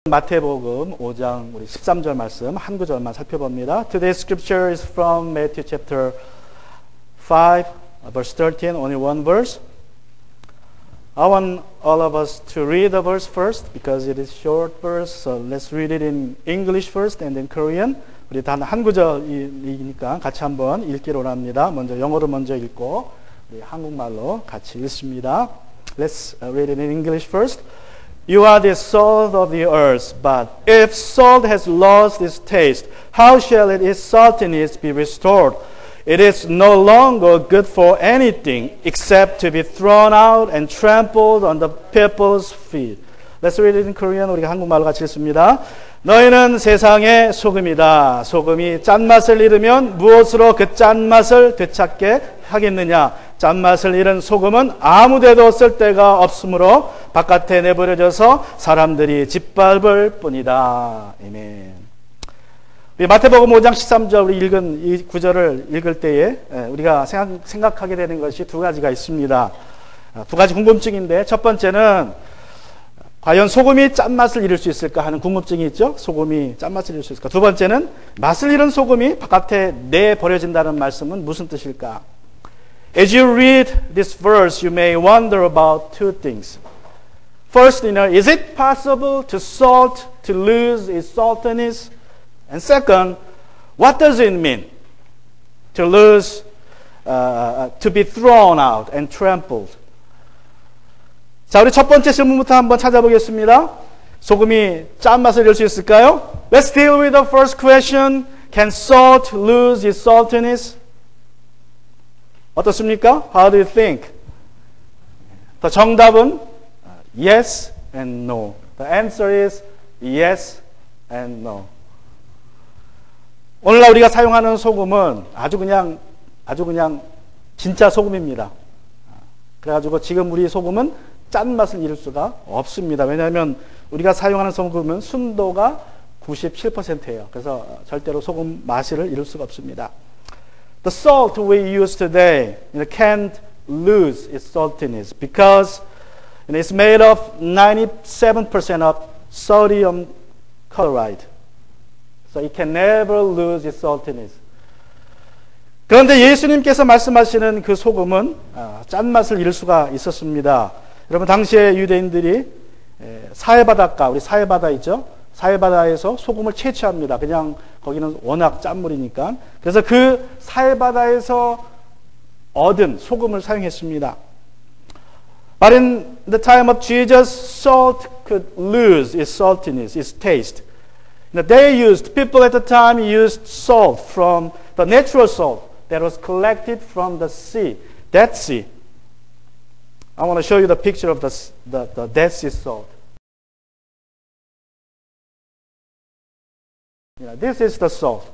마태복음 5장 우리 13절 말씀 한 구절만 살펴봅니다. Today's scripture is from Matthew chapter 5 verse 13, only one verse. I want all of us to read the verse first because it is short verse. So let's read it in English first and then Korean. 우리 단 한 구절이니까 같이 한번 읽기로 합니다. 먼저 영어로 먼저 읽고 우리 한국말로 같이 읽습니다. Let's read it in English first. You are the salt of the earth, but if salt has lost its taste, how shall its saltiness be restored? It is no longer good for anything except to be thrown out and trampled on the people's feet. Let's read it in Korean. 우리가 한국말로 같이 읽습니다. 너희는 세상의 소금이다. 소금이 짠맛을 잃으면 무엇으로 그 짠맛을 되찾게 하겠느냐? 짠맛을 잃은 소금은 아무데도 쓸 데가 없으므로 바깥에 내버려져서 사람들이 짓밟을 뿐이다. 아멘. 마태복음 5장 13절 우리 읽은 이 구절을 읽을 때에 우리가 생각하게 되는 것이 두 가지가 있습니다. 두 가지 궁금증인데 첫 번째는 과연 소금이 짠맛을 잃을 수 있을까 하는 궁금증이 있죠. 소금이 짠맛을 잃을 수 있을까. 두 번째는 맛을 잃은 소금이 바깥에 내버려진다는 말씀은 무슨 뜻일까. As you read this verse, you may wonder about two things. First, is it possible to salt to lose its saltiness? And second, what does it mean to lose, to be thrown out and trampled? 자, 우리 첫 번째 질문부터 한번 찾아보겠습니다. 소금이 짠맛을 잃을 수 있을까요? Let's deal with the first question. Can salt lose its saltiness? 어떻습니까? How do you think? The 정답은 yes and no. The answer is yes and no. 오늘날 우리가 사용하는 소금은 아주 그냥 진짜 소금입니다. 그래가지고 지금 우리 소금은 짠맛을 잃을 수가 없습니다. 왜냐하면 우리가 사용하는 소금은 순도가 97%예요. 그래서 절대로 소금 맛을 잃을 수가 없습니다. The salt we use today can't lose its saltiness because it's made of 97% of sodium chloride. So it can never lose its saltiness. 그런데 예수님께서 말씀하시는 그 소금은 짠맛을 잃을 수가 있었습니다. 여러분 당시에 유대인들이 사해바닷가, 우리 사해바다 있죠? 사해바다에서 소금을 채취합니다. 그냥 거기는 워낙 짠물이니까. 그래서 그 사해바다에서 얻은 소금을 사용했습니다. But in the time of Jesus, salt could lose its saltiness, its taste. People at the time used salt from the natural salt that was collected from the sea, Dead Sea. I want to show you the picture of the Dead Sea salt. This is the salt.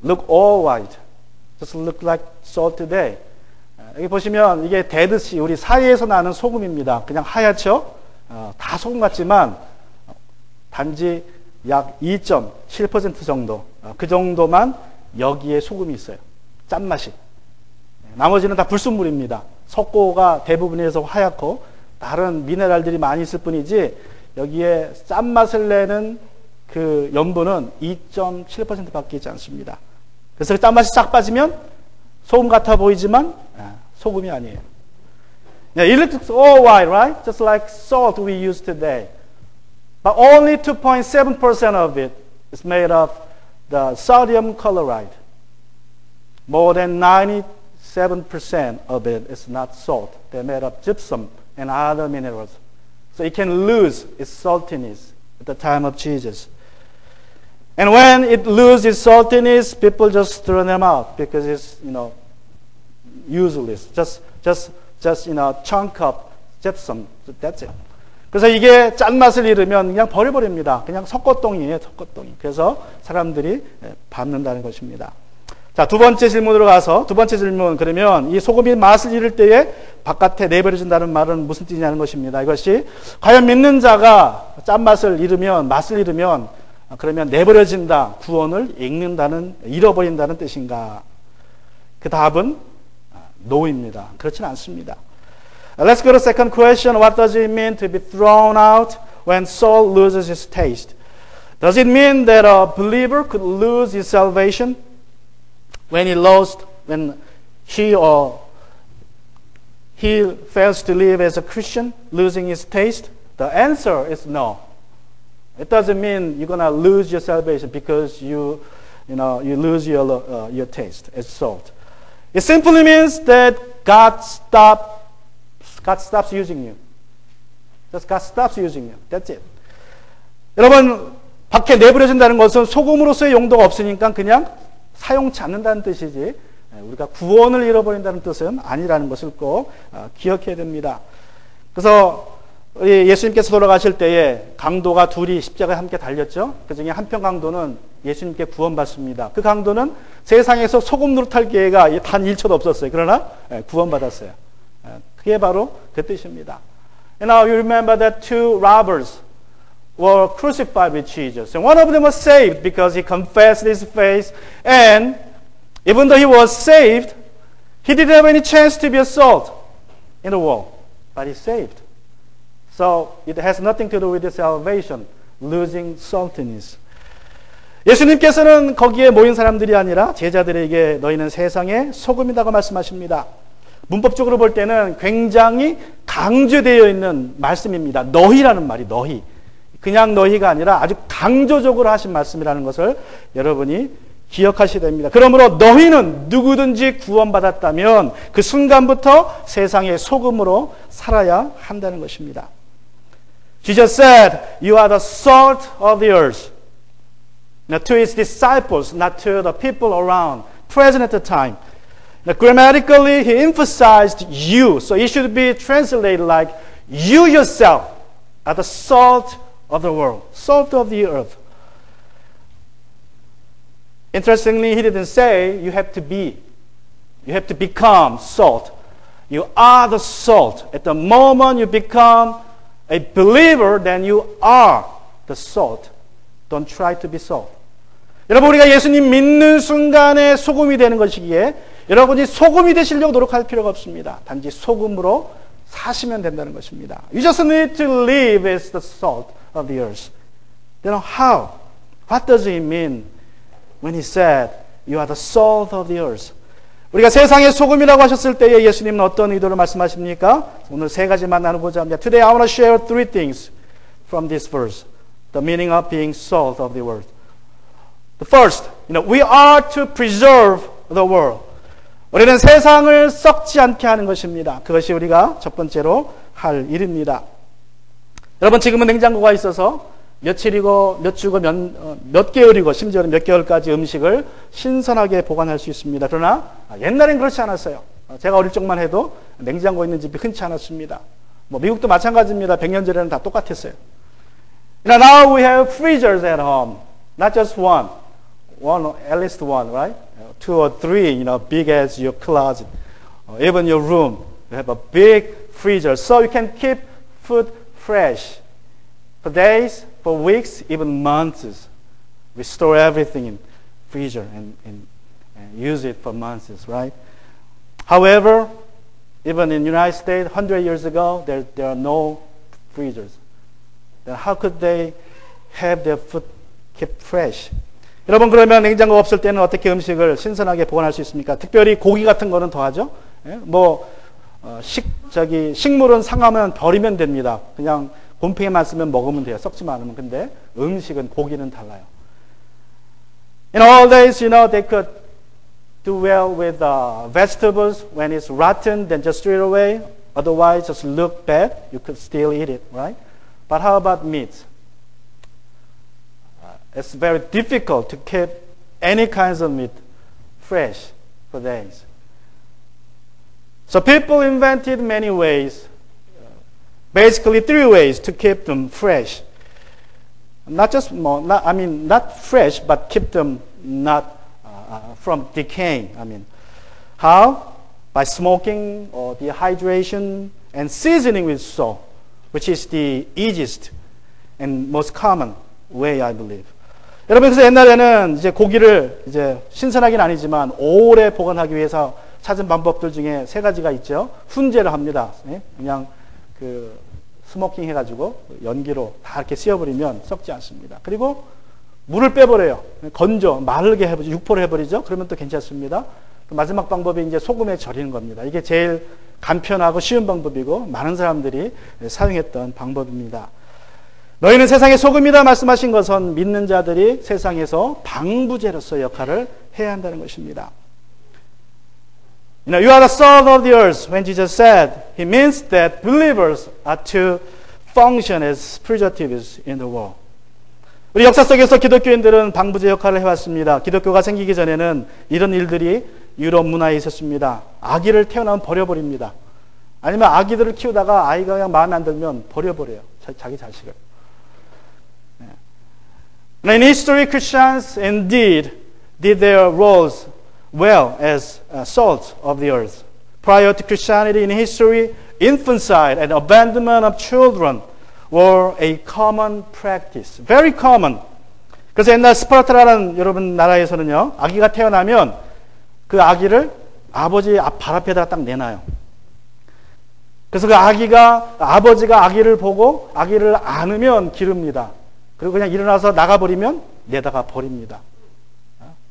Look all white. Just look like salt today. 여기 보시면 이게 데드시, 우리 사해에서 나는 소금입니다. 그냥 하얗죠? 다 소금 같지만 단지 약 2.7% 정도, 그 정도만 여기에 소금이 있어요. 짠맛이. 나머지는 다 불순물입니다. 석고가 대부분에서 하얗고 다른 미네랄들이 많이 있을 뿐이지 여기에 짠맛을 내는 그 염분은 2.7%밖에 있지 않습니다. 그래서 그 짠맛이 싹 빠지면 소금 같아 보이지만 소금이 아니에요. It looks all white, right? Just like salt we use today. But only 2.7% of it is made of the sodium chloride. More than 97% of it is not salt. They're made of gypsum and other minerals. So it can lose its saltiness at the time of Jesus. And when it loses its saltiness, people just throw them out because it's, useless. Just chunk of gypsum. That's it. 그래서 이게 짠맛을 잃으면 그냥 버려버립니다. 그냥 석고똥이에요, 석고똥이. 그래서 사람들이 밟는다는 것입니다. 자, 두 번째 질문으로 가서, 두 번째 질문, 그러면 이 소금이 맛을 잃을 때에 바깥에 내버려진다는 말은 무슨 뜻이냐는 것입니다. 이것이 과연 믿는 자가 짠맛을 잃으면, 맛을 잃으면, 그러면 내버려진다, 구원을 잃어버린다는 뜻인가? 그 답은 no입니다. 그렇진 않습니다. Let's go to the second question. What does it mean to be thrown out when salt loses its taste. Does it mean that a believer could lose his salvation when he or he fails to live as a Christian, losing his taste? The answer is no. It doesn't mean you're going to lose your salvation because you lose your taste as salt. It simply means that God stops using you. Just God stops using you. That's it. 여러분, 밖에 내버려진다는 것은 소금으로서의 용도가 없으니까 그냥 사용치 않는다는 뜻이지, 우리가 구원을 잃어버린다는 뜻은 아니라는 것을 꼭 기억해야 됩니다. 그래서 예수님께서 돌아가실 때에 강도가 둘이 십자가에 함께 달렸죠. 그 중에 한편 강도는 예수님께 구원받습니다. 그 강도는 세상에서 소금 노릇할 기회가 단 1초도 없었어요. 그러나 구원받았어요. 그게 바로 그 뜻입니다. And now you remember that two robbers were crucified with Jesus. And one of them was saved because he confessed his faith. And even though he was saved, he didn't have any chance to be a salt in the world. But he's saved. So it has nothing to do with the salvation, losing saltiness. 예수님께서는 거기에 모인 사람들이 아니라 제자들에게 너희는 세상의 소금이라고 말씀하십니다. 문법적으로 볼 때는 굉장히 강조되어 있는 말씀입니다. 너희라는 말이 너희. 그냥 너희가 아니라 아주 강조적으로 하신 말씀이라는 것을 여러분이 기억하셔야 됩니다. 그러므로 너희는 누구든지 구원받았다면 그 순간부터 세상의 소금으로 살아야 한다는 것입니다. Jesus said, you are the salt of the earth. Now, to his disciples, not to the people around, present at the time. Now, grammatically, he emphasized you. So it should be translated like, you yourself are the salt of the world, salt of the earth. Interestingly, he didn't say you have to become salt. You are the salt. At the moment you become a believer, then you are the salt. Don't try to be salt. 여러분, 우리가 예수님 믿는 순간에 소금이 되는 것이기에 여러분이 소금이 되시려고 노력할 필요가 없습니다. 단지 소금으로 사시면 된다는 것입니다. You just need to live as the salt of the earth. You know how? What does he mean when he said you are the salt of the earth? 우리가 세상의 소금이라고 하셨을 때에 예수님은 어떤 의도로 말씀하십니까? 오늘 세 가지만 나누고자 합니다. Today I want to share three things from this verse. The meaning of being salt of the world. The first, we are to preserve the world. 우리는 세상을 썩지 않게 하는 것입니다. 그것이 우리가 첫 번째로 할 일입니다. 여러분, 지금은 냉장고가 있어서 며칠이고 몇 주고 몇 개월이고 심지어는 몇 개월까지 음식을 신선하게 보관할 수 있습니다. 그러나 옛날엔 그렇지 않았어요. 제가 어릴 적만 해도 냉장고 있는 집이 흔치 않았습니다. 미국도 마찬가지입니다. 100년 전에는 다 똑같았어요. Now we have freezers at home. Not just one, at least one, right? Two or three, big as your closet. Even your room, you have a big freezer. So you can keep food fresh for days, for weeks, even months. We store everything in freezer and use it for months, right? However, even in the United States, 100 years ago, there are no freezers. Then how could they have their food kept fresh? 여러분, 그러면 냉장고 없을 때는 어떻게 음식을 신선하게 보관할 수 있습니까? 특별히 고기 같은 거는 더하죠. 식물은 상하면 버리면 됩니다. 그냥 곰팡이만 쓰면 먹으면 돼요. 썩지만 않으면. 근데 음식은, 고기는 달라요. In all days, they could do well with vegetables. When it's rotten, then just throw it away. Otherwise, just look bad. You could still eat it, right? But how about meat? It's very difficult to keep any kinds of meat fresh for days. So people invented many ways, basically three ways to keep them fresh. Not fresh, but keep them not from decaying. How? By smoking or dehydration and seasoning with salt, which is the easiest and most common way, I believe. 여러분, 그래서 옛날에는 이제 고기를 신선하긴 아니지만 오래 보관하기 위해서 찾은 방법들 중에 세 가지가 있죠. 훈제를 합니다. 그냥 스모킹 해가지고 연기로 다 이렇게 씌워버리면 썩지 않습니다. 그리고 물을 빼버려요. 건조, 마르게 해버리죠. 육포를 해버리죠. 그러면 또 괜찮습니다. 마지막 방법이 이제 소금에 절이는 겁니다. 이게 제일 간편하고 쉬운 방법이고 많은 사람들이 사용했던 방법입니다. 너희는 세상의 소금이다 말씀하신 것은 믿는 자들이 세상에서 방부제로서 역할을 해야 한다는 것입니다. You are the salt of the earth. When Jesus said, he means that believers are to function as preservatives in the world. 우리 역사 속에서 기독교인들은 방부제 역할을 해왔습니다. 기독교가 생기기 전에는 이런 일들이 유럽 문화에 있었습니다. 아기를 태어나면 버려버립니다. 아니면 아기들을 키우다가 아이가 그냥 마음에 안 들면 버려버려요. 자기 자식을. In history, Christians indeed did their roles well as salt of the earth. Prior to Christianity in history, infanticide and abandonment of children were a common practice. Very common. 그래서 옛날 스파르타라는 여러분 나라에서는요, 아기가 태어나면 그 아기를 아버지 발 앞에다가 딱 내놔요. 그래서 그 아버지가 아기를 보고 아기를 안으면 기릅니다. 그리고 그냥 일어나서 나가버리면 내다가 버립니다.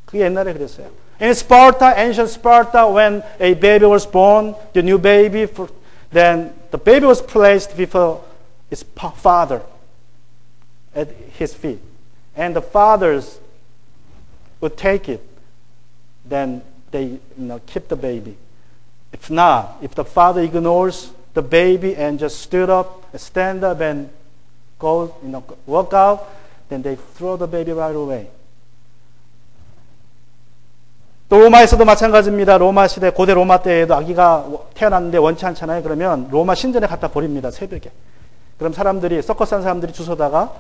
그게 옛날에 그랬어요. In Sparta, ancient Sparta, when a baby was born, the new baby, then the baby was placed before his father at his feet. And the fathers would take it. Then they keep the baby. If not, if the father ignores the baby and just stand up and go, walk out, then they throw the baby right away. 또 로마에서도 마찬가지입니다. 로마 시대, 고대 로마 때에도 아기가 태어났는데 원치 않잖아요. 그러면 로마 신전에 갖다 버립니다. 새벽에. 그럼 사람들이, 서커스 한 사람들이 주워다가,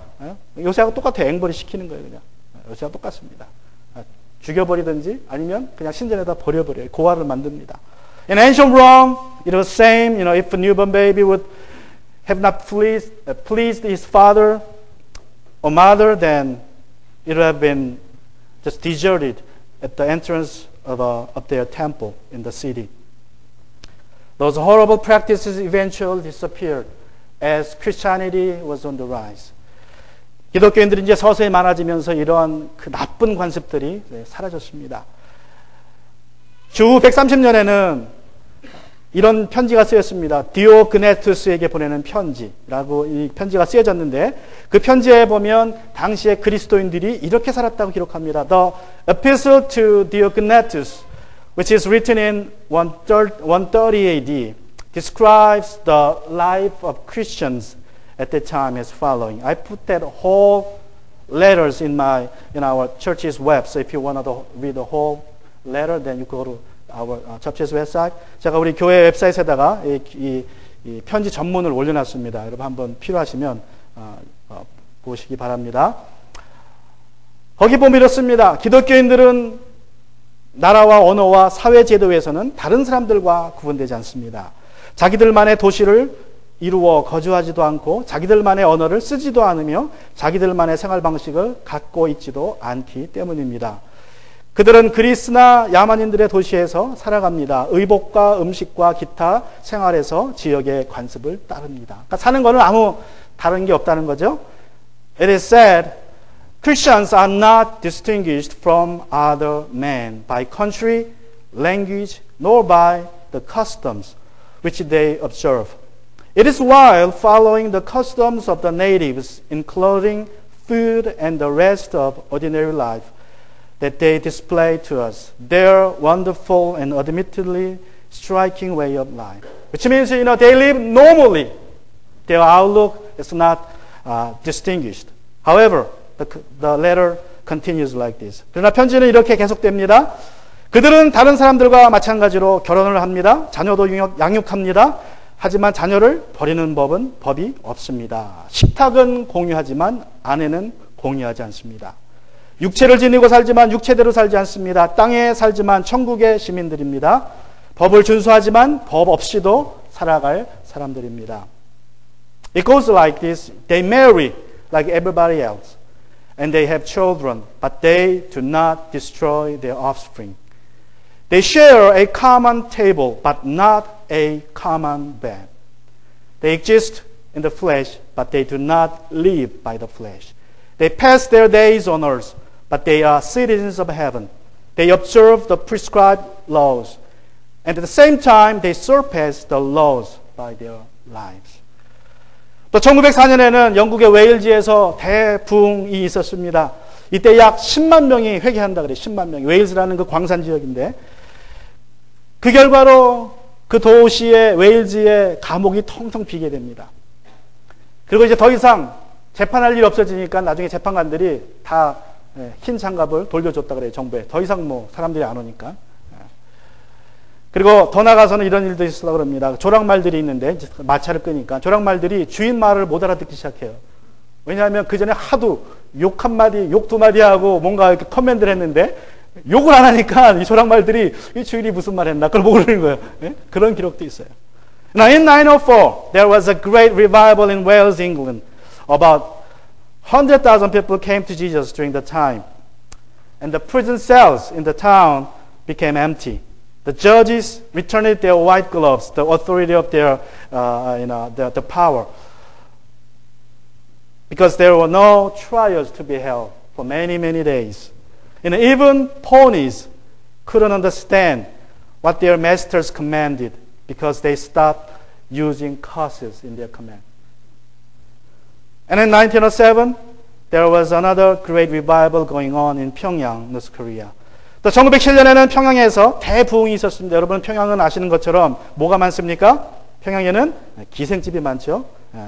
요새하고 똑같아요. 앵벌이 시키는 거예요. 그냥. 요새하고 똑같습니다. 죽여버리든지 아니면 그냥 신전에다 버려버려요. 고아를 만듭니다. In ancient Rome, it was the same. If a newborn baby would have not pleased his father or mother, then it would have been just deserted at the entrance of their temple in the city. Those horrible practices eventually disappeared as Christianity was on the rise. 기독교인들이 이제 서서히 많아지면서 이러한 그 나쁜 관습들이 사라졌습니다. 주 130년에는 이런 편지가 쓰였습니다. 디오그네투스에게 보내는 편지라고 이 편지가 쓰여졌는데 그 편지에 보면 당시에 그리스도인들이 이렇게 살았다고 기록합니다. The Epistle to Diognetus, which is written in 130 AD, describes the life of Christians at that time as following. I put that whole letters in our church's web. So if you want to read the whole letter, then you go to our church's website. 제가 우리 교회 웹사이트에다가 이 편지 전문을 올려놨습니다. 여러분 한번 필요하시면 보시기 바랍니다. 거기 보면 이렇습니다. 기독교인들은 나라와 언어와 사회 제도에서는 다른 사람들과 구분되지 않습니다. 자기들만의 도시를 이루어 거주하지도 않고 자기들만의 언어를 쓰지도 않으며 자기들만의 생활 방식을 갖고 있지도 않기 때문입니다. 그들은 그리스나 야만인들의 도시에서 살아갑니다. 의복과 음식과 기타 생활에서 지역의 관습을 따릅니다. 그러니까 사는 거는 아무 다른 게 없다는 거죠. It is said, Christians are not distinguished from other men by country, language, nor by the customs which they observe. It is while following the customs of the natives in clothing, food, and the rest of ordinary life that they display to us their wonderful and admittedly striking way of life. Which means, they live normally. Their outlook is not distinguished. However, the letter continues like this. 그러나 편지는 이렇게 계속됩니다. 그들은 다른 사람들과 마찬가지로 결혼을 합니다. 자녀도 양육합니다. 하지만 자녀를 버리는 법이 없습니다. 식탁은 공유하지만 아내는 공유하지 않습니다. 육체를 지니고 살지만 육체대로 살지 않습니다. 땅에 살지만 천국의 시민들입니다. 법을 준수하지만 법 없이도 살아갈 사람들입니다. It goes like this. They marry like everybody else. And they have children, but they do not destroy their offspring. They share a common table, but not a common bed. They exist in the flesh, but they do not live by the flesh. They pass their days on earth, but they are citizens of heaven. They observe the prescribed laws, and at the same time, they surpass the laws by their lives. 또 1904년에는 영국의 웨일즈에서 대부흥이 있었습니다. 이때 약 10만 명이 회개한다 그래요. 10만 명이. 웨일즈라는 그 광산 지역인데 그 결과로 그 도시의 웨일즈의 감옥이 텅텅 비게 됩니다. 그리고 이제 더 이상 재판할 일이 없어지니까 나중에 재판관들이 다 흰 장갑을 돌려줬다 그래요. 정부에. 더 이상 뭐 사람들이 안 오니까. 그리고 더 나가서는 이런 일도 있었다고 그럽니다. 조랑말들이 있는데 마차를 끄니까 조랑말들이 주인 말을 못 알아듣기 시작해요. 왜냐하면 그 전에 하도 욕 한마디, 욕 두 마디 하고 뭔가 이렇게 커맨드를 했는데 욕을 안 하니까 이 조랑말들이 이 주인이 무슨 말 했나 그걸 모르는 거예요. 예? 그런 기록도 있어요. Now in 904 there was a great revival in Wales, England. About 100,000 people came to Jesus during the time. And the prison cells in the town became empty. The judges returned their white gloves, the authority of their, the power, because there were no trials to be held for many, many days. And even ponies couldn't understand what their masters commanded because they stopped using curses in their command. And in 1907, there was another great revival going on in Pyongyang, North Korea. 또 1907년에는 평양에서 대부흥이 있었습니다. 여러분 평양은 아시는 것처럼 뭐가 많습니까? 평양에는 기생집이 많죠.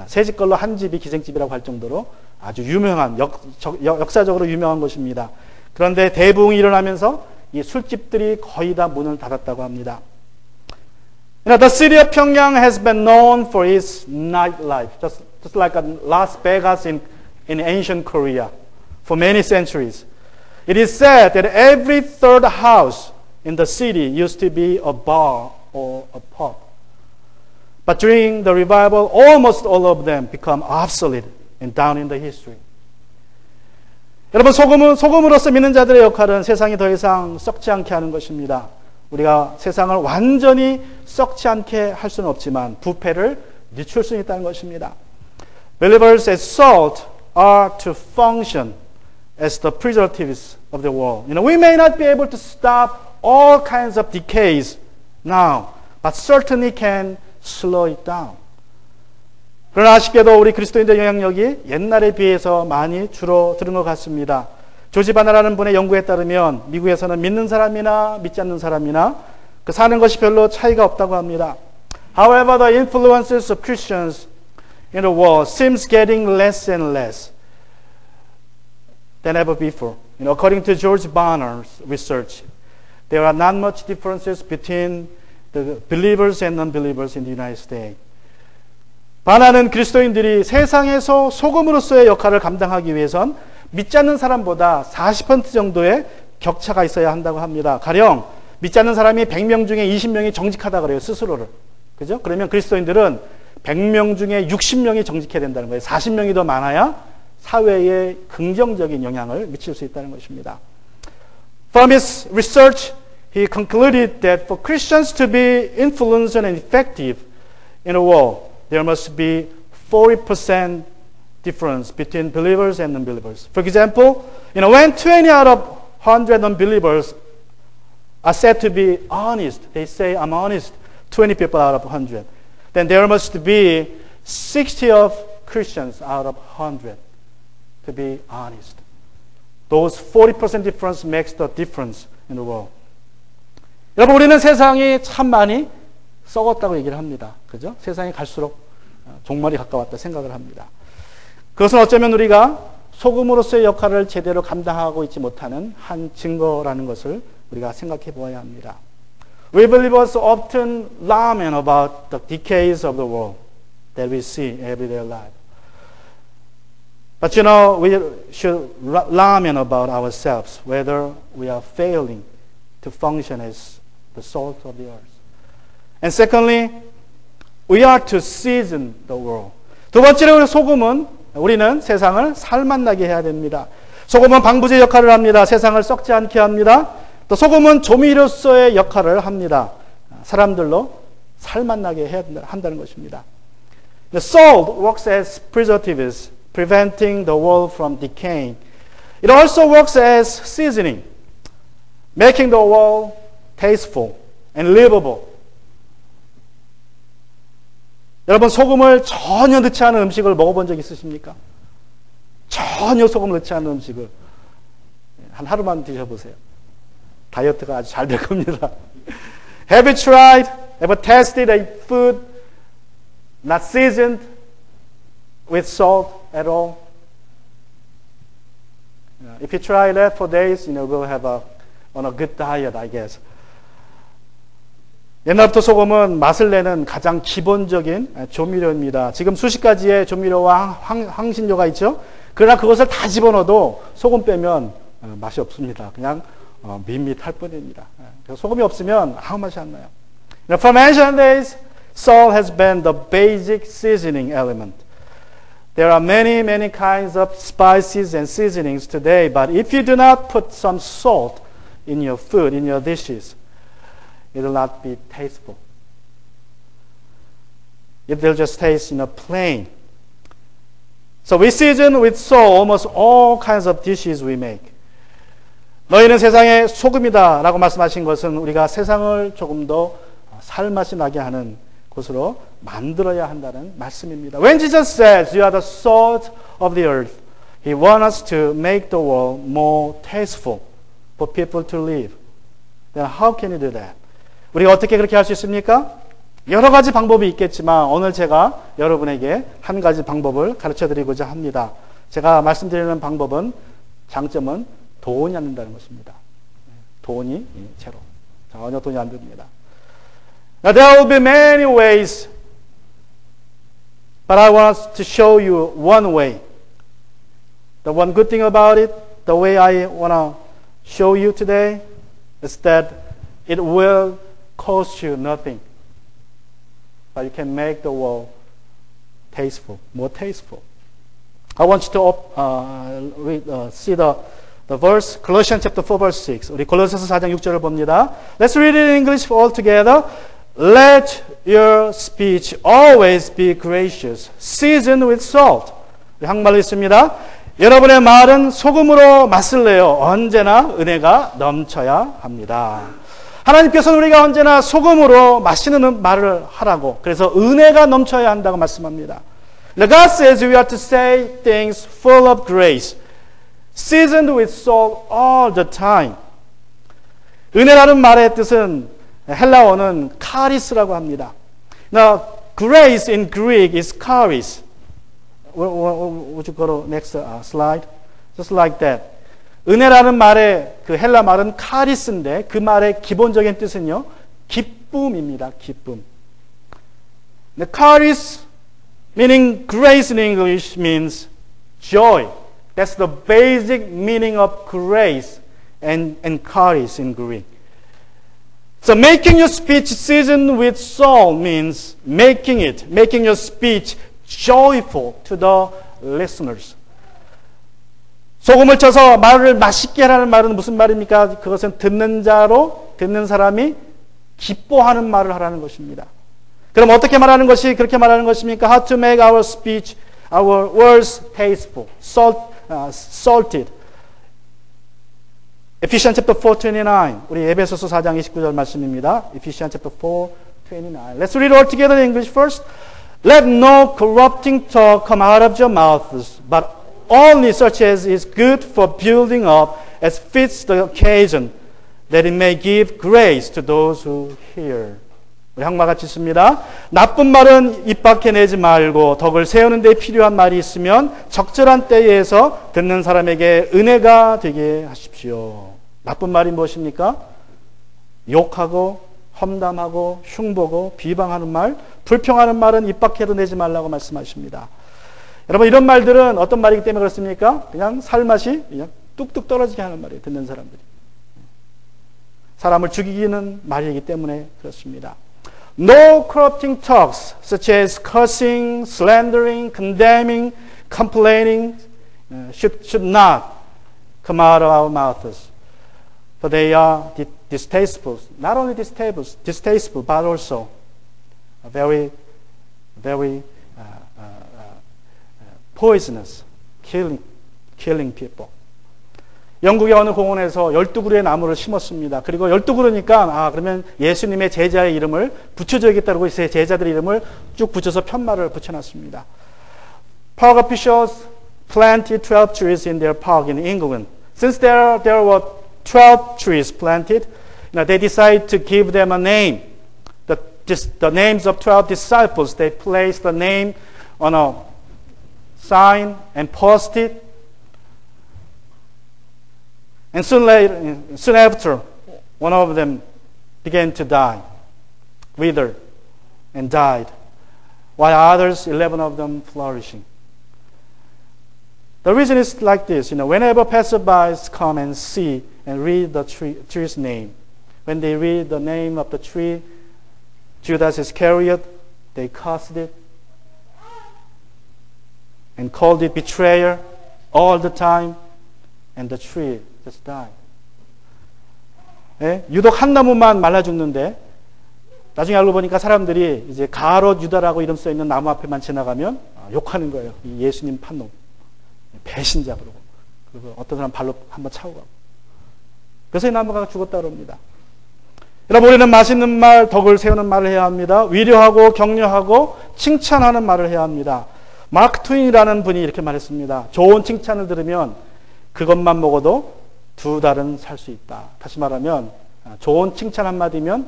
세 집 걸로 한 집이 기생집이라고 할 정도로 아주 유명한 역사적으로 유명한 곳입니다. 그런데 대부흥이 일어나면서 이 술집들이 거의 다 문을 닫았다고 합니다. The city of Pyongyang has been known for its nightlife, just like Las Vegas in ancient Korea, for many centuries. It is said that every third house in the city used to be a bar or a pub. But during the revival, almost all of them become obsolete and down in the history. 여러분, 소금으로서 믿는 자들의 역할은 세상이 더 이상 썩지 않게 하는 것입니다. 우리가 세상을 완전히 썩지 않게 할 수는 없지만 부패를 늦출 수 있다는 것입니다. Believers as salt are to function as the preservatives of the world. We may not be able to stop all kinds of decays now, but certainly can slow it down. 그러나 아쉽게도 우리 그리스도인들의 영향력이 옛날에 비해서 많이 줄어드는 것 같습니다. 조지 바나라는 분의 연구에 따르면 미국에서는 믿는 사람이나 믿지 않는 사람이나 그 사는 것이 별로 차이가 없다고 합니다. However, the influences of Christians in the world seems getting less and less than ever before. According to George Barna's research, there are not much differences between the believers and non-believers in the United States. 바나는 그리스도인들이 세상에서 소금으로서의 역할을 감당하기 위해선 믿지 않는 사람보다 40% 정도의 격차가 있어야 한다고 합니다. 가령 믿지 않는 사람이 100명 중에 20명이 정직하다 그래요. 스스로를. 그죠? 그러면 그리스도인들은 100명 중에 60명이 정직해야 된다는 거예요. 40명이 더 많아야 사회에 긍정적인 영향을 미칠 수 있다는 것입니다. From his research, he concluded that for Christians to be influential and effective in a world, there must be 40% difference between believers and non-believers. For example, when 20 out of 100 non-believers are said to be honest, they say, I'm honest, 20 people out of 100. Then there must be 60 of Christians out of 100 to be honest. Those 40% difference makes the difference in the world. 여러분, 우리는 세상이 참 많이 썩었다고 얘기를 합니다. 그죠? 세상이 갈수록 종말이 가까웠다 생각을 합니다. 그것은 어쩌면 우리가 소금으로서의 역할을 제대로 감당하고 있지 못하는 한 증거라는 것을 우리가 생각해 보아야 합니다. We believers often lament about the decays of the world that we see in everyday life. But we should lament about ourselves, whether we are failing to function as the salt of the earth. And secondly, we are to season the world. 두 번째로 우리는 세상을 살맛나게 해야 됩니다. 소금은 방부제 역할을 합니다. 세상을 썩지 않게 합니다. 또 소금은 조미료로서의 역할을 합니다. 사람들로 살맛나게 해야 한다는 것입니다. The salt works as preservatives, preventing the wall from decaying. It also works as seasoning, making the wall tasteful and livable. 여러분 소금을 전혀 넣지 않은 음식을 먹어본 적 있으십니까? 전혀 소금을 넣지 않은 음식을 한 하루만 드셔보세요. 다이어트가 아주 잘 될 겁니다. Have you tried, ever tasted a food not seasoned with salt at all? If you try that for days, we'll have on a good diet, I guess. 옛날부터 소금은 맛을 내는 가장 기본적인 조미료입니다. 지금 수십 가지의 조미료와 향신료가 있죠. 그러나 그것을 다 집어넣어도 소금 빼면 맛이 없습니다. 그냥 밋밋할 뿐입니다. 소금이 없으면 아무 맛이 안 나요. From ancient days, salt has been the basic seasoning element. There are many, many kinds of spices and seasonings today, but if you do not put some salt in your food, in your dishes, it will not be tasteful. It will just taste plain. So we season with salt almost all kinds of dishes we make. 너희는 세상의 소금이다 라고 말씀하신 것은 우리가 세상을 조금 더 살맛이 나게 하는 곳으로 만들어야 한다는 말씀입니다. When Jesus says you are the salt of the earth, He wants us to make the world more tasteful for people to live. Then how can you do that? 우리가 어떻게 그렇게 할 수 있습니까? 여러 가지 방법이 있겠지만 오늘 제가 여러분에게 한 가지 방법을 가르쳐 드리고자 합니다. 제가 말씀드리는 방법은 장점은 돈이 안 든다는 것입니다. 돈이 제로. 전혀 돈이 안 듭니다. Now there will be many ways, but I want to show you one way. The one good thing about it, the way I want to show you today, is that it will cost you nothing. But you can make the world tasteful, more tasteful. I want you to see the verse, Colossians chapter 4, verse 6. 우리 골로새서 4장 6절을 봅니다. Let's read it in English all together. Let your speech always be gracious, seasoned with salt. 우리 한국말로 있습니다. 여러분의 말은 소금으로 맛을 내어 언제나 은혜가 넘쳐야 합니다. 하나님께서는 우리가 언제나 소금으로 맛있는 말을 하라고, 그래서 은혜가 넘쳐야 한다고 말씀합니다. God says we are to say things full of grace, seasoned with salt all the time. 은혜라는 말의 뜻은 헬라어는 카리스라고 합니다. Now, grace in Greek is charis. Would you go to next slide? Just like that. 은혜라는 말의 그 헬라 말은 카리스인데 그 말의 기본적인 뜻은요, 기쁨입니다. 기쁨. The charis, meaning grace in English, means joy. That's the basic meaning of grace and charis in Greek. So making your speech seasoned with salt means making your speech joyful to the listeners. 소금을 쳐서 말을 맛있게 하라는 말은 무슨 말입니까? 그것은 듣는 사람이 기뻐하는 말을 하라는 것입니다. 그럼 어떻게 말하는 것이 그렇게 말하는 것입니까? How to make our speech, our words tasteful, salted. Ephesians chapter 4:29. 우리 에베소서 4장 29절 말씀입니다. Ephesians chapter 4:29. Let's read it all together in English first. Let no corrupting talk come out of your mouths, but only such as is good for building up as fits the occasion, that it may give grace to those who hear. 우리 한국말 같이 있습니다. 나쁜 말은 입 밖에 내지 말고 덕을 세우는 데 필요한 말이 있으면 적절한 때에서 듣는 사람에게 은혜가 되게 하십시오. 나쁜 말이 무엇입니까? 욕하고 험담하고 흉보고 비방하는 말, 불평하는 말은 입 밖에도 내지 말라고 말씀하십니다. 여러분, 이런 말들은 어떤 말이기 때문에 그렇습니까? 그냥 살맛이 그냥 뚝뚝 떨어지게 하는 말이에요. 듣는 사람들이. 사람을 죽이는 말이기 때문에 그렇습니다. No corrupting talks such as cursing, slandering, condemning, complaining should not come out of our mouths. For they are distasteful. Not only distasteful, but also very, very poisonous, killing people. 영국의 어느 공원에서 12그루의 나무를 심었습니다. 그리고 12그루니까 그러면 예수님의 제자의 이름을 붙여줘야겠다고 제 제자들의 이름을 쭉 붙여서 편말을 붙여놨습니다. Park officials planted 12 trees in their park in England. Since there were 12 trees planted, they decided to give them a name. The names of 12 disciples, they placed the name on a sign and posted it. And soon after, one of them began to die, withered, and died, while others, 11 of them, flourishing. The reason is like this, whenever passerbys come and see and read the tree's name, when they read the name of the tree, Judas Iscariot, they cursed it and called it betrayer all the time, and the tree just died. 예? 유독 한 나무만 말라 죽는데 나중에 알고 보니까 사람들이 이제 가롯 유다라고 이름 써 있는 나무 앞에만 지나가면 욕하는 거예요. 이 예수님 판놈, 배신자 그리고 어떤 사람 발로 한번 차고 가고. 그래서 이 나무가 죽었다 그럽니다. 여러분, 우리는 맛있는 말, 덕을 세우는 말을 해야 합니다. 위로하고 격려하고 칭찬하는 말을 해야 합니다. 마크 트윈이라는 분이 이렇게 말했습니다. 좋은 칭찬을 들으면 그것만 먹어도 2달은 살 수 있다. 다시 말하면 좋은 칭찬 한마디면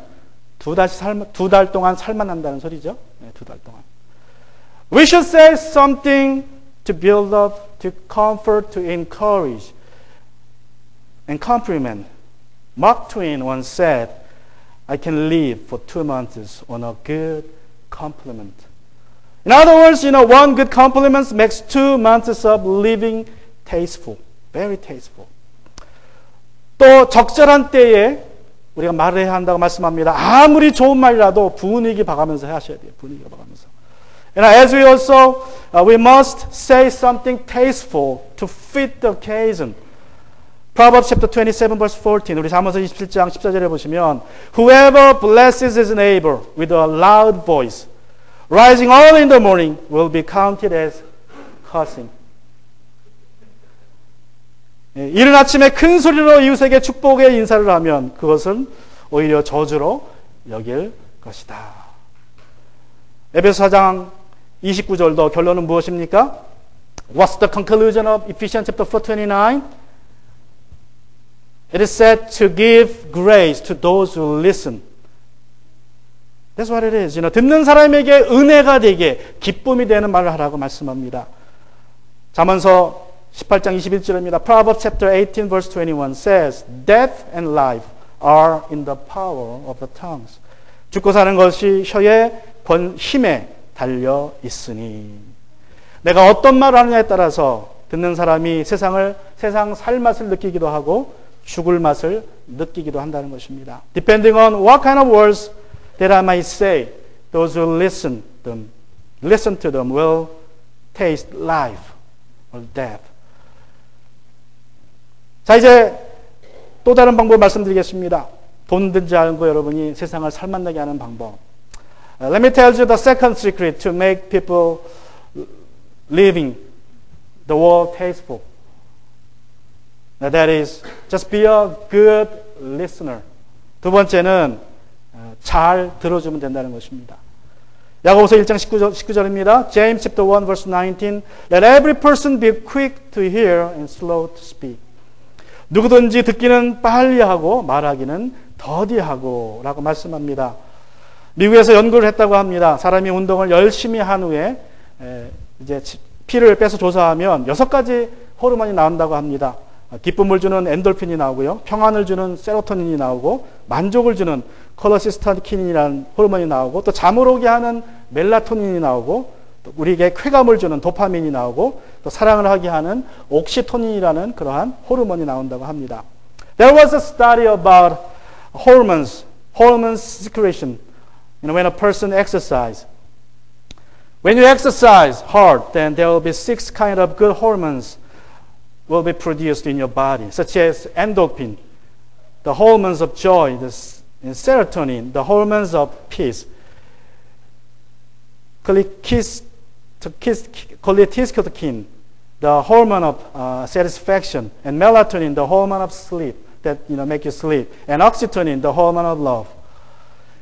2달 동안 살만한다는 소리죠. 네, 2달 동안. We should say something to build up, to comfort, to encourage, and compliment. Mark Twain once said, I can live for 2 months on a good compliment. In other words, one good compliment makes 2 months of living tasteful, very tasteful. 또 적절한 때에 우리가 말을 해야 한다고 말씀합니다. 아무리 좋은 말이라도 분위기 봐가면서 하셔야 돼요. 분위기 봐가면서. As we also, we must say something tasteful to fit the occasion. Proverbs chapter 27 verse 14. 우리 잠언서 27장 14절에 보시면 Whoever blesses his neighbor with a loud voice, rising early in the morning, will be counted as cursing. 이른 아침에 큰 소리로 이웃에게 축복의 인사를 하면 그것은 오히려 저주로 여길 것이다. 에베소 4장 29절도 결론은 무엇입니까? What's the conclusion of Ephesians chapter 4:29? It is said to give grace to those who listen. That's what it is. 듣는 사람에게 은혜가 되게 기쁨이 되는 말을 하라고 말씀합니다. 잠언서 18장 21절입니다. Proverbs chapter 18 verse 21 says, Death and life are in the power of the tongues. 죽고 사는 것이 혀의 힘에 달려 있으니. 내가 어떤 말을 하느냐에 따라서 듣는 사람이 세상 살 맛을 느끼기도 하고 죽을 맛을 느끼기도 한다는 것입니다. Depending on what kind of words that I might say, those who listen to them will taste life or death. 자, 이제 또 다른 방법 말씀드리겠습니다. 돈 들지 않고 여러분이 세상을 살맛나게 하는 방법. Let me tell you the second secret to make people living the world tasteful. That is, just be a good listener. 두 번째는 잘 들어주면 된다는 것입니다. 야고보서 1장 19절입니다. James chapter 1 verse 19. Let every person be quick to hear and slow to speak. 누구든지 듣기는 빨리 하고 말하기는 더디하고 라고 말씀합니다. 미국에서 연구를 했다고 합니다. 사람이 운동을 열심히 한 후에 이제 피를 빼서 조사하면 6가지 호르몬이 나온다고 합니다. 기쁨을 주는 엔돌핀이 나오고요. 평안을 주는 세로토닌이 나오고 만족을 주는 콜로시스토킨이라는 호르몬이 나오고 또 잠을 오게 하는 멜라토닌이 나오고 또 우리에게 쾌감을 주는 도파민이 나오고 또 사랑을 하게 하는 옥시토닌이라는 그러한 호르몬이 나온다고 합니다. There was a study about hormones secretion when a person exercises. When you exercise hard, then there will be 6 kind of good hormones will be produced in your body, such as endorphin, the hormones of joy, the serotonin, the hormones of peace, cholecystokinin, the hormone of satisfaction, and melatonin, the hormone of sleep that make you sleep, and oxytocin, the hormone of love.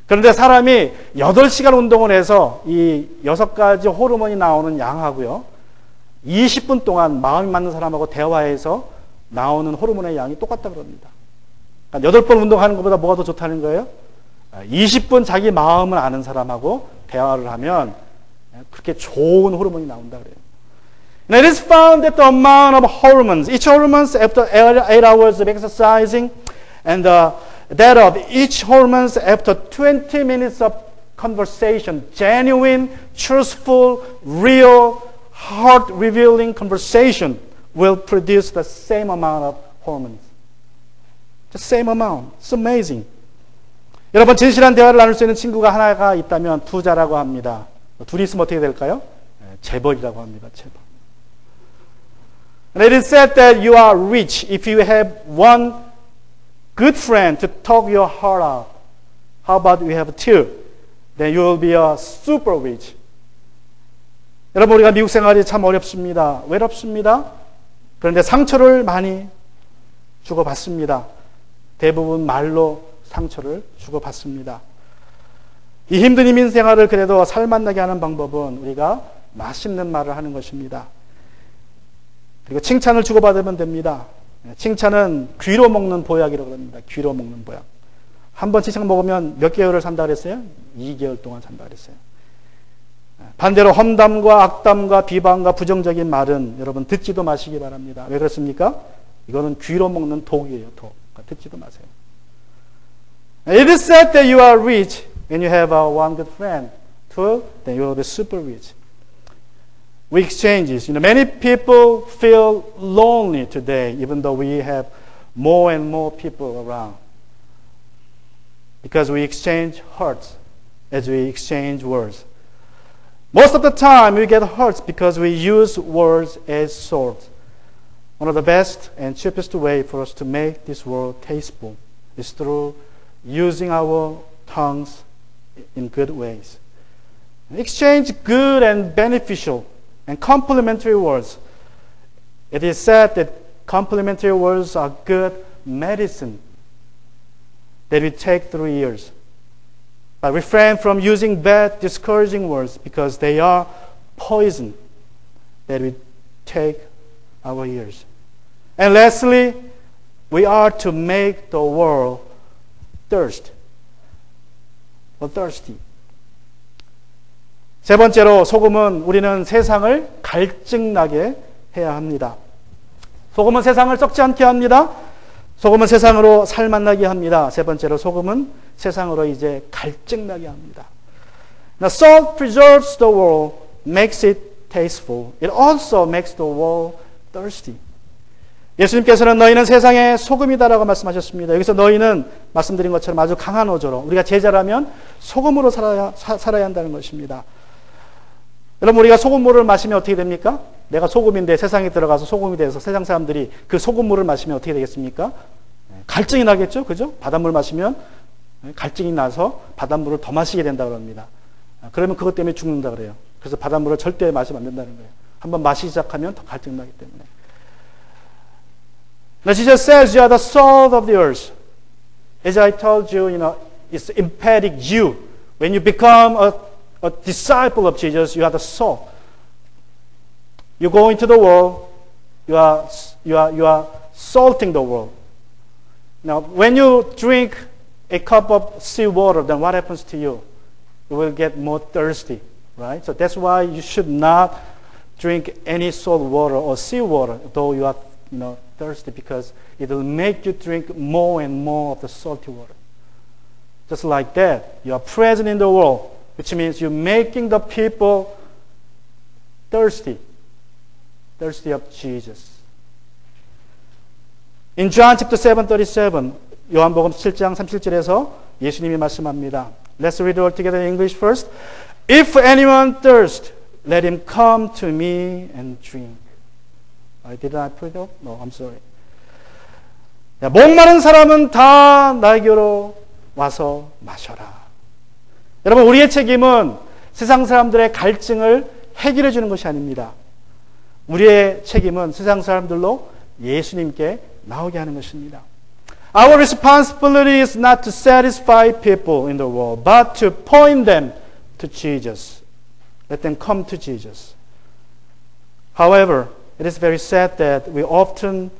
그런데 사람이 8시간 운동을 해서 이 6가지 호르몬이 나오는 양하고요, 20분 동안 마음이 맞는 사람하고 대화해서 나오는 호르몬의 양이 똑같다 그럽니다. 그러니까 8번 운동하는 것보다 뭐가 더 좋다는 거예요? 20분 자기 마음을 아는 사람하고 대화를 하면 그렇게 좋은 호르몬이 나온다 그래요. Now it is found that the amount of hormones, each hormones after 8 hours of exercising, and that of each hormones after 20 minutes of conversation, genuine, truthful, real, heart-revealing conversation will produce the same amount of hormones. The same amount. It's amazing. 여러분, 진실한 대화를 나눌 수 있는 친구가 하나가 있다면 부자라고 합니다. 둘이 있으면 어떻게 될까요? 재벌이라고 합니다. 재벌. And it is said that you are rich if you have one good friend to talk your heart out. How about you have two? Then you will be a super rich. 여러분, 우리가 미국 생활이 참 어렵습니다. 외롭습니다. 그런데 상처를 많이 주고받습니다. 대부분 말로 상처를 주고받습니다. 이 힘든 이민 생활을 그래도 살맛나게 하는 방법은 우리가 맛있는 말을 하는 것입니다. 그리고 칭찬을 주고받으면 됩니다. 칭찬은 귀로 먹는 보약이라고 합니다. 귀로 먹는 보약. 한 번 칭찬 먹으면 몇 개월을 산다 그랬어요? 2개월 동안 산다 그랬어요. 반대로 험담과 악담과 비방과 부정적인 말은 여러분 듣지도 마시기 바랍니다. 왜 그렇습니까? 이거는 귀로 먹는 독이에요. 독. 듣지도 마세요. It is said that you are rich when you have one good friend. Two, then you will be super rich. We exchanges. Many people feel lonely today, even though we have more and more people around. Because we exchange hurts as we exchange words. Most of the time we get hurt because we use words as swords. One of the best and cheapest way for us to make this world tasteful is through using our tongues in good ways. Exchange good and beneficial and complimentary words. It is said that complimentary words are good medicine that we take through years. But refrain from using bad, discouraging words because they are poison that we take our ears. And lastly, we are to make the world thirsty. 세 번째로 소금은 우리는 세상을 갈증나게 해야 합니다. 소금은 세상을 썩지 않게 합니다. 소금은 세상으로 살맛나게 합니다. 세 번째로 소금은 세상으로 이제 갈증나게 합니다. Now salt preserves the world, makes it tasteful. It also makes the world thirsty. 예수님께서는 너희는 세상의 소금이다라고 말씀하셨습니다. 여기서 너희는 말씀드린 것처럼 아주 강한 어조로 우리가 제자라면 소금으로 살아야 한다는 것입니다. 여러분, 우리가 소금물을 마시면 어떻게 됩니까? 내가 소금인데 세상에 들어가서 소금이 돼서 세상 사람들이 그 소금물을 마시면 어떻게 되겠습니까? 갈증이 나겠죠? 그죠? 바닷물 마시면 갈증이 나서 바닷물을 더 마시게 된다 그럽니다. 그러면 그것 때문에 죽는다 그래요. 그래서 바닷물을 절대 마시면 안 된다는 거예요. 한번 마시기 시작하면 더 갈증 나기 때문에. Now Jesus says you are the salt of the earth. As I told you, it's emphatic you. When you become a disciple of Jesus, you are the salt. You go into the world, you are salting the world. Now, when you drink a cup of sea water, then what happens to you? You will get more thirsty, right? So that's why you should not drink any salt water or sea water, though you are, thirsty, because it will make you drink more and more of the salty water. Just like that, you are present in the world, which means you're making the people thirsty of Jesus. In John chapter 7:37, 요한복음 7장 37절에서 예수님이 말씀합니다. Let's read it all together in English first. If anyone thirst, let him come to me and drink. Did I put it up? No, I'm sorry. 목마른 사람은 다 나에게로 와서 마셔라. 여러분, 우리의 책임은 세상 사람들의 갈증을 해결해 주는 것이 아닙니다. 우리의 책임은 세상 사람들로 예수님께 나오게 하는 것입니다. Our responsibility is not to satisfy people in the world, but to point them to Jesus. Let them come to Jesus. However, it is very sad that we often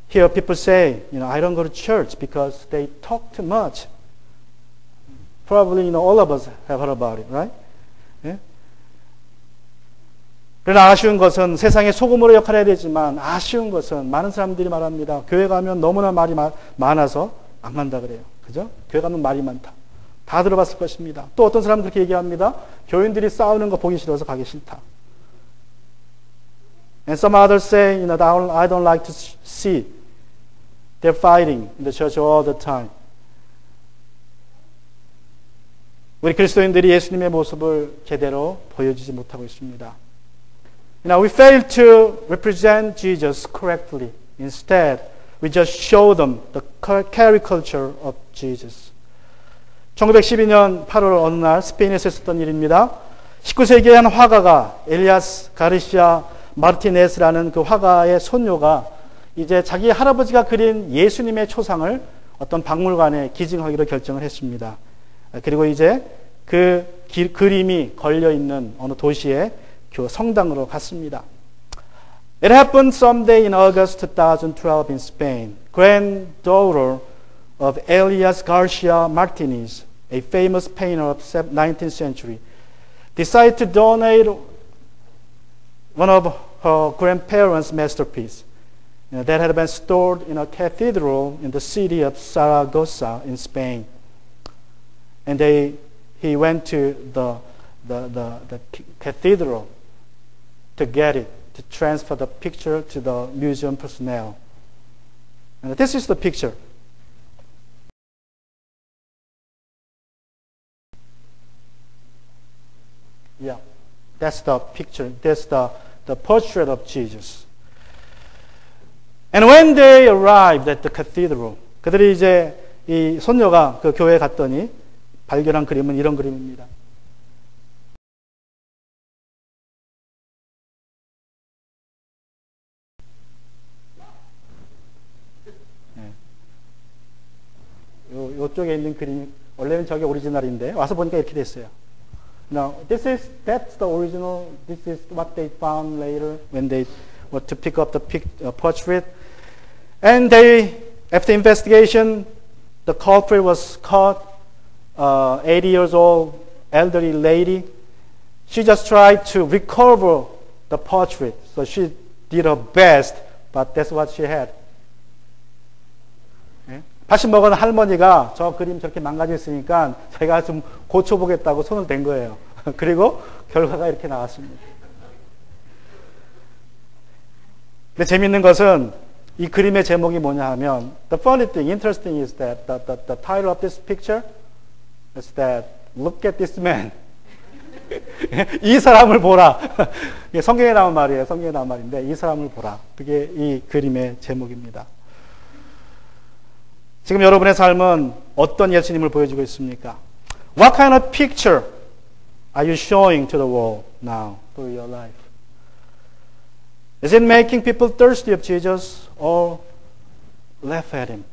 hear people say, I don't go to church because they talk too much. Probably, all of us have heard about it, right? 예? 그러나 아쉬운 것은 세상의 소금으로 역할을 해야 되지만 아쉬운 것은 많은 사람들이 말합니다. 교회 가면 너무나 말이 많아서 안 간다 그래요. 그죠? 교회 가면 말이 많다. 다 들어봤을 것입니다. 또 어떤 사람은 그렇게 얘기합니다. 교인들이 싸우는 거 보기 싫어서 가기 싫다. And some others say, I don't like to see they're fighting in the church all the time. 우리 그리스도인들이 예수님의 모습을 제대로 보여주지 못하고 있습니다. We fail to represent Jesus correctly. Instead, we just show them the caricature of Jesus. 1912년 8월 어느 날 스페인에서 있었던 일입니다. 19세기의 한 화가가 엘리아스 가르시아 마르티네스라는 그 화가의 손녀가 이제 자기 할아버지가 그린 예수님의 초상을 어떤 박물관에 기증하기로 결정을 했습니다. 그리고 이제 그 그림이 걸려있는 어느 도시의 그 성당으로 갔습니다. It happened someday in August 2012 in Spain. Granddaughter of Elias Garcia Martinez, a famous painter of 19th century, decided to donate one of her grandparents' masterpieces that had been stored in a cathedral in the city of Zaragoza in Spain. And he went to the cathedral to get it, to transfer the picture to the museum personnel. And this is the picture. Yeah, that's the picture. That's the portrait of Jesus. And when they arrived at the cathedral, 그들이 이제 이 손녀가 그 교회에 갔더니 발견한 그림은 이런 그림입니다. 요쪽에 있는 그림이 원래는 저게 오리지널인데 와서 보니까 이렇게 됐어요. Now, that's the original. This is what they found later when they were to pick up the portrait. And after investigation, the culprit was caught. 80 years old elderly lady. She just tried to recover the portrait. So she did her best, but that's what she had. 80 먹은 할머니가 저 그림 저렇게 망가져 있으니까 제가 좀 고쳐보겠다고 손을 댄 거예요. 그리고 결과가 이렇게 나왔습니다. 근데 재밌는 것은 이 그림의 제목이 뭐냐 하면 The funny thing, interesting is that the title of this picture is that Look at this man. 이 사람을 보라. 성경에 나온 말이에요. 성경에 나온 말인데 이 사람을 보라. 그게 이 그림의 제목입니다. 지금 여러분의 삶은 어떤 예수님을 보여주고 있습니까? What kind of picture are you showing to the world now through your life? Is it making people thirsty of Jesus or laugh at him?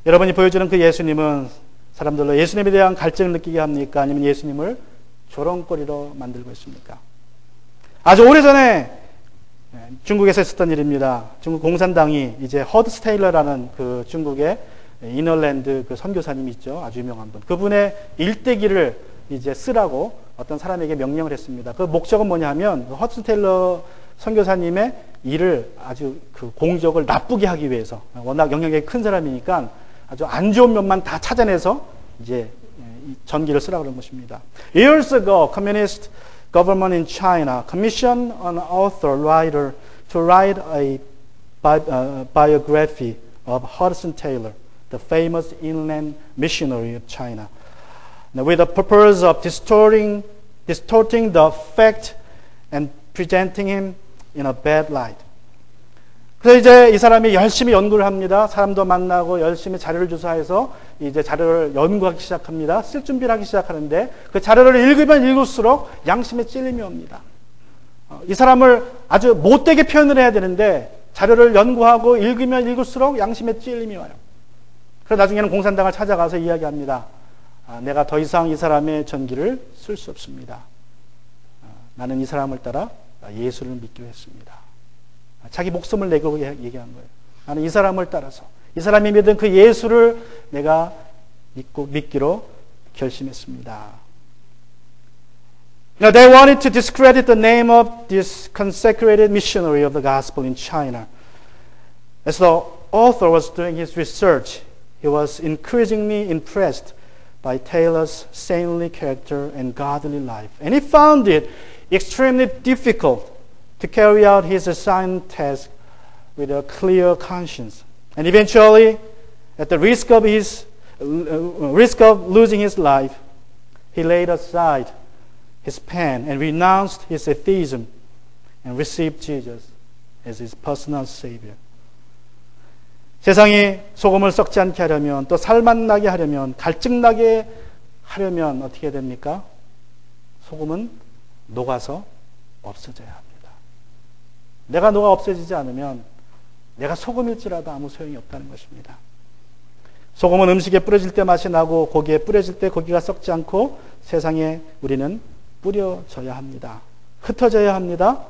여러분이 보여주는 그 예수님은 사람들로 예수님에 대한 갈증을 느끼게 합니까? 아니면 예수님을 조롱거리로 만들고 있습니까? 아주 오래전에 중국에서 있었던 일입니다. 중국 공산당이 이제 허드 스테일러라는 그 중국의 이너랜드 그 선교사님이 있죠. 아주 유명한 분. 그분의 일대기를 이제 쓰라고 어떤 사람에게 명령을 했습니다. 그 목적은 뭐냐 하면 허드 스테일러 선교사님의 일을 아주 그 공적을 나쁘게 하기 위해서 워낙 영향력이 큰 사람이니까 아주 안 좋은 면만 다 찾아내서 이제 전기를 쓰라고 그런 것입니다. Years ago, communist government in China commissioned an author writer to write a biography of Hudson Taylor, the famous inland missionary of China, with the purpose of distorting the fact and presenting him in a bad light. 그래서 이제 이 사람이 열심히 연구를 합니다. 사람도 만나고 열심히 자료를 조사해서 이제 자료를 연구하기 시작합니다. 쓸 준비를 하기 시작하는데 그 자료를 읽으면 읽을수록 양심에 찔림이 옵니다. 이 사람을 아주 못되게 표현을 해야 되는데 자료를 연구하고 읽으면 읽을수록 양심에 찔림이 와요. 그래서 나중에는 공산당을 찾아가서 이야기합니다. 내가 더 이상 이 사람의 전기를 쓸 수 없습니다. 나는 이 사람을 따라 예수를 믿기로 했습니다. 자기 목숨을 내고 얘기한 거예요. 나는 이 사람을 따라서 이 사람이 믿은 그 예수를 내가 믿기로 결심했습니다. Now they wanted to discredit the name of this consecrated missionary of the gospel in China. As the author was doing his research, he was increasingly impressed by Taylor's saintly character and godly life. And he found it extremely difficult to carry out his assigned task with a clear conscience. And eventually, at the risk of losing his life, he laid aside his pen and renounced his atheism and received Jesus as his personal savior. 세상이 소금을 썩지 않게 하려면 또 살맛나게 하려면 갈증나게 하려면 어떻게 됩니까? 소금은 녹아서 없어져야 합니다. 내가 녹아 없어지지 않으면 내가 소금일지라도 아무 소용이 없다는 것입니다. 소금은 음식에 뿌려질 때 맛이 나고 고기에 뿌려질 때 고기가 썩지 않고 세상에 우리는 뿌려져야 합니다. 흩어져야 합니다.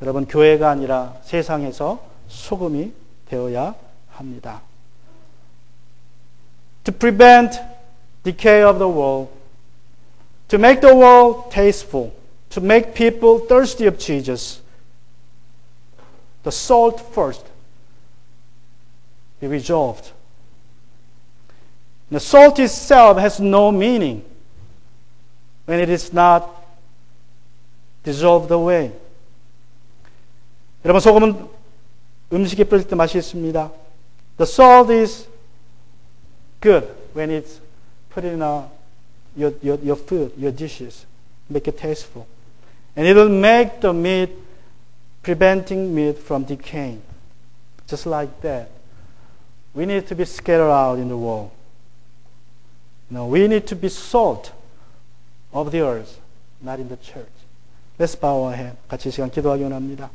여러분, 교회가 아니라 세상에서 소금이 되어야 합니다. To prevent decay of the world, to make the world tasteful, to make people thirsty of Jesus, the salt first, he resolved. The salt itself has no meaning when it is not dissolved away. 여러분, 소금은 음식에 뿌릴 때 맛이 있습니다. The salt is good when it's put in your food, your dishes, make it tasteful. And it will make the meat, preventing meat from decaying. Just like that. We need to be scattered out in the world. No, we need to be salt of the earth, not in the church. Let's bow our head. 같이 이 시간 기도하기 원합니다.